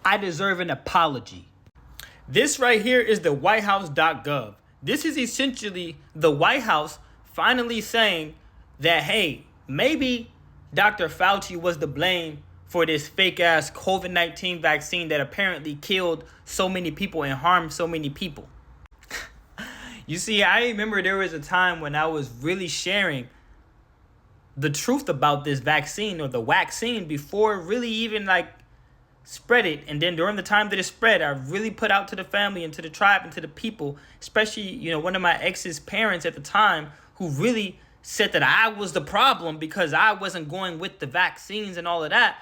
I deserve an apology. This right here is the whitehouse.gov. This is essentially the White House finally saying that, hey, maybe Dr. Fauci was to blame for this fake ass COVID-19 vaccine that apparently killed so many people and harmed so many people. You see, I remember there was a time when I was really sharing the truth about this vaccine or the vaccine before it really even spread it. And then during the time that it spread, I really put out to the family and to the tribe and to the people, especially, one of my ex's parents at the time who really said that I was the problem because I wasn't going with the vaccines and all of that.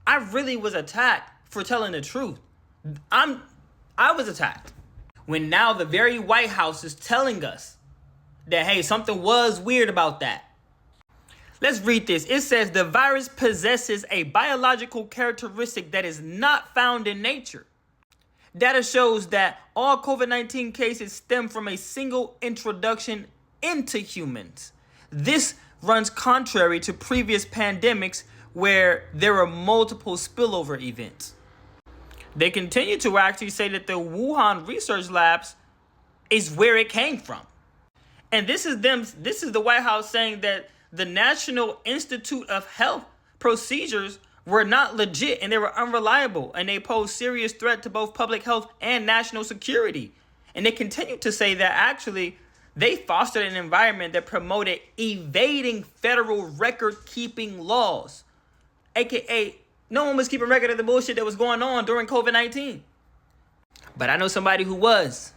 I really was attacked for telling the truth. I was attacked. When now the very White House is telling us that, hey, something was weird about that. Let's read this. It says the virus possesses a biological characteristic that is not found in nature. Data shows that all COVID-19 cases stem from a single introduction into humans. This runs contrary to previous pandemics where there were multiple spillover events. They continue to actually say that the Wuhan research labs is where it came from. And this is the White House saying that the National Institute of Health procedures were not legit and they were unreliable and they pose serious threat to both public health and national security. And they continue to say that actually they fostered an environment that promoted evading federal record-keeping laws, aka no one was keeping record of the bullshit that was going on during COVID-19. But I know somebody who was.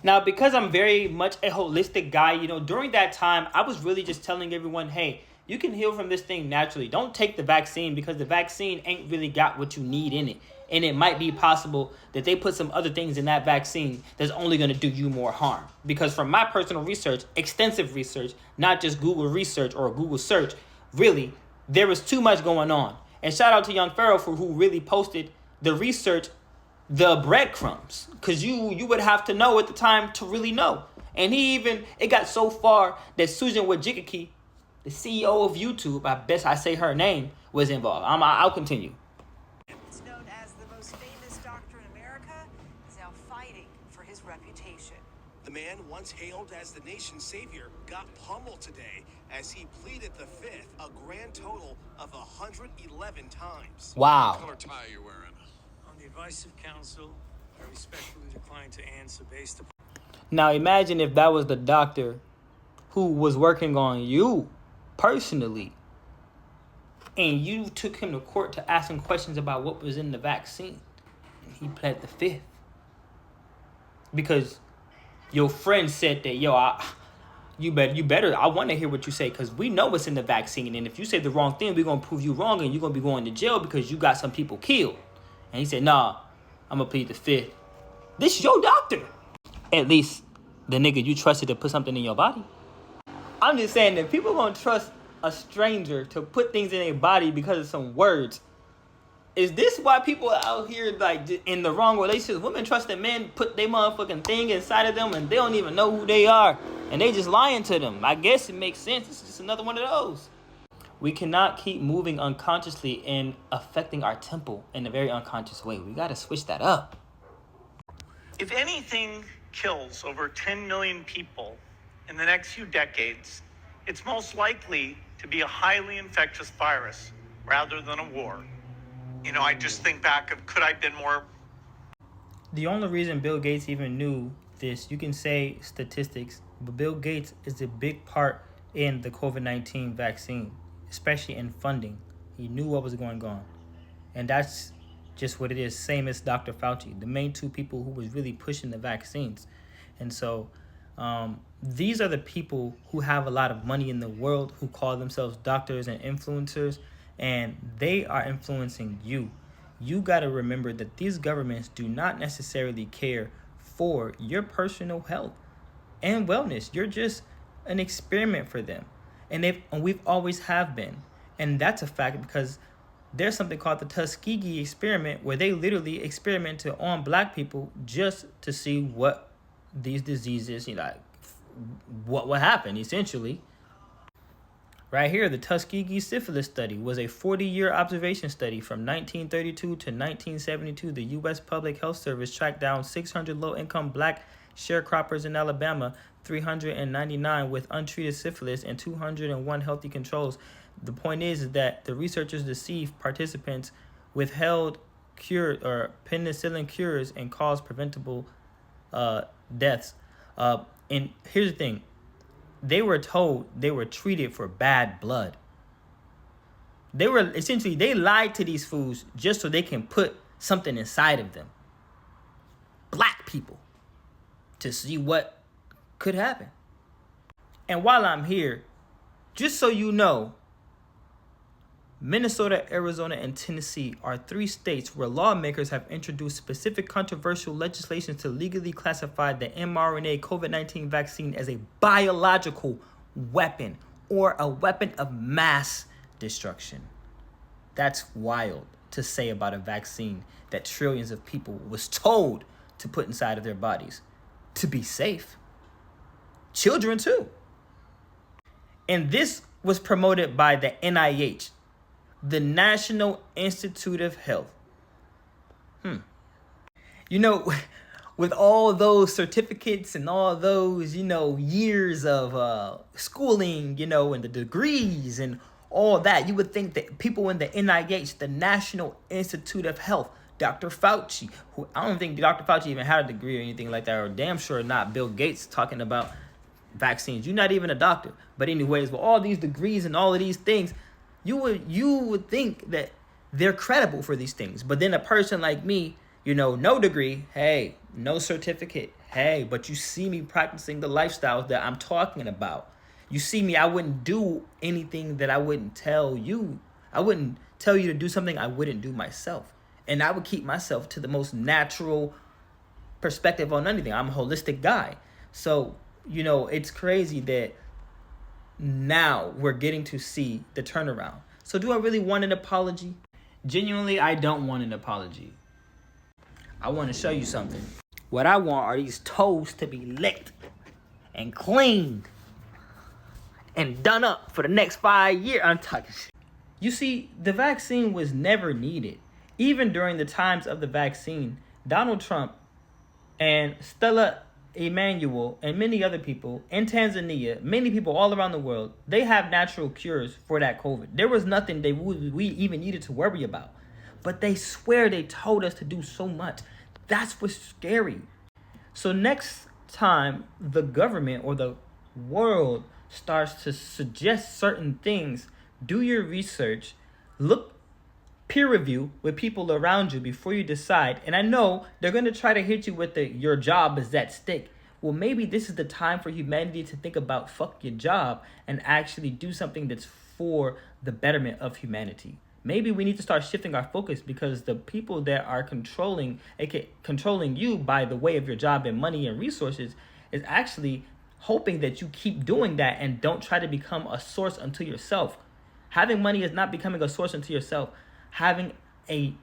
Now, because I'm very much a holistic guy, during that time, I was really just telling everyone, hey, you can heal from this thing naturally. Don't take the vaccine because the vaccine ain't really got what you need in it. And it might be possible that they put some other things in that vaccine that's only going to do you more harm. Because from my personal research, extensive research, not just Google research or Google search, really, there was too much going on. And shout out to Young Pharaoh for who really posted the research, the breadcrumbs, because you would have to know at the time to really know. And it got so far that Susan Wojcicki, the CEO of YouTube, I best I say her name, was involved. I'll continue. It's known as the most famous doctor in America is now fighting for his reputation. The man once hailed as the nation's savior got pummeled today as he pleaded the fifth, a grand total of 111 times. Wow. What color tie are you wearing? On the advice of counsel, I respectfully decline to answer based upon... Now imagine if that was the doctor who was working on you personally and you took him to court to ask him questions about what was in the vaccine and he pled the fifth because your friend said that, you better, I want to hear what you say because we know what's in the vaccine, and if you say the wrong thing, we're going to prove you wrong and you're going to be going to jail because you got some people killed. And he said, nah, I'm going to plead the fifth. This is your doctor. At least the nigga you trusted to put something in your body. I'm just saying that people going to trust a stranger to put things in their body because of some words. Is this why people out here in the wrong relationships? Women trust that men put their motherfucking thing inside of them and they don't even know who they are. And they just lying to them. I guess it makes sense. It's just another one of those. We cannot keep moving unconsciously and affecting our temple in a very unconscious way. We got to switch that up. If anything kills over 10 million people in the next few decades, it's most likely to be a highly infectious virus rather than a war. I just think back of could I have been more... The only reason Bill Gates even knew this, you can say statistics, but Bill Gates is a big part in the COVID-19 vaccine, especially in funding. He knew what was going on. And that's just what it is, same as Dr. Fauci, the main two people who was really pushing the vaccines. And so these are the people who have a lot of money in the world who call themselves doctors and influencers, and they are influencing you. You got to remember that these governments do not necessarily care for your personal health and wellness. You're just an experiment for them. And we've always have been. And that's a fact because there's something called the Tuskegee experiment where they literally experimented on black people just to see what these diseases, what would happen essentially. Right here, the Tuskegee syphilis study was a 40-year observation study from 1932 to 1972. The U.S. Public Health Service tracked down 600 low-income black sharecroppers in Alabama, 399 with untreated syphilis, and 201 healthy controls. The point is that the researchers deceived participants, withheld cure or penicillin cures, and caused preventable deaths. And here's the thing. They were told they were treated for bad blood. They lied to these fools just so they can put something inside of them. Black people. To see what could happen. And while I'm here, just so you know, Minnesota, Arizona, and Tennessee are 3 states where lawmakers have introduced specific controversial legislation to legally classify the mRNA COVID-19 vaccine as a biological weapon or a weapon of mass destruction. That's wild to say about a vaccine that trillions of people was told to put inside of their bodies to be safe. Children too. And this was promoted by the NIH, the National Institute of Health. You know, with all those certificates and all those, years of schooling, and the degrees and all that, you would think that people in the NIH, the National Institute of Health, Dr. Fauci, who I don't think Dr. Fauci even had a degree or anything like that, or damn sure not Bill Gates talking about vaccines. You're not even a doctor. But anyways, with all these degrees and all of these things, you would think that they're credible for these things. But then a person like me, no degree, hey, no certificate, hey, but you see me practicing the lifestyles that I'm talking about. You see me, I wouldn't do anything that I wouldn't tell you. I wouldn't tell you to do something I wouldn't do myself. And I would keep myself to the most natural perspective on anything. I'm a holistic guy. So, it's crazy that now we're getting to see the turnaround. So do I really want an apology? Genuinely, I don't want an apology. I want to show you something. What I want are these toes to be licked and cleaned and done up for the next 5 years. I'm talking shit. You see, the vaccine was never needed. Even during the times of the vaccine, Donald Trump and Stella Emanuel and many other people in Tanzania, many people all around the world, they have natural cures for that COVID. There was nothing we even needed to worry about. But they swear they told us to do so much. That's what's scary. So next time the government or the world starts to suggest certain things, do your research, peer review with people around you before you decide. And I know they're going to try to hit you with your job is at stake. Well, maybe this is the time for humanity to think about fuck your job and actually do something that's for the betterment of humanity. Maybe we need to start shifting our focus because the people that are controlling you by the way of your job and money and resources is actually hoping that you keep doing that and don't try to become a source unto yourself. Having money is not becoming a source unto yourself. Having a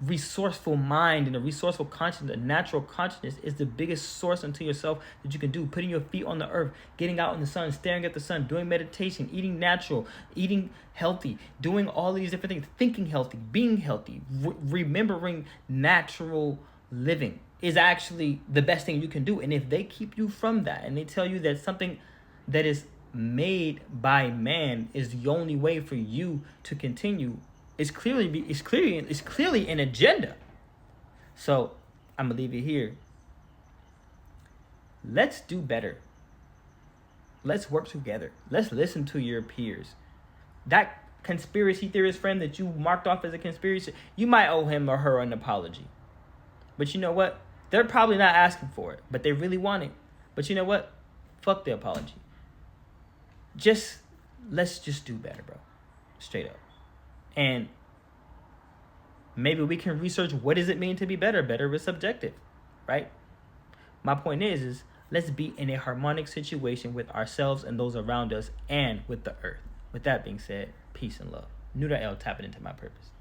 resourceful mind and a resourceful conscience, a natural consciousness, is the biggest source unto yourself that you can do. Putting your feet on the earth, getting out in the sun, staring at the sun, doing meditation, eating natural, eating healthy, doing all these different things, thinking healthy, being healthy, remembering natural living is actually the best thing you can do. And if they keep you from that and they tell you that something that is made by man is the only way for you to continue, it's clearly an agenda. So I'm gonna leave it here. Let's do better. Let's work together. Let's listen to your peers. That conspiracy theorist friend that you marked off as a conspiracy, you might owe him or her an apology. But you know what? They're probably not asking for it, but they really want it. But you know what? Fuck the apology. Let's just do better, bro. Straight up. And maybe we can research what does it mean to be better. Better is subjective, right? My point is let's be in a harmonic situation with ourselves and those around us and with the earth. With that being said, peace and love. Nuda L tapping into my purpose.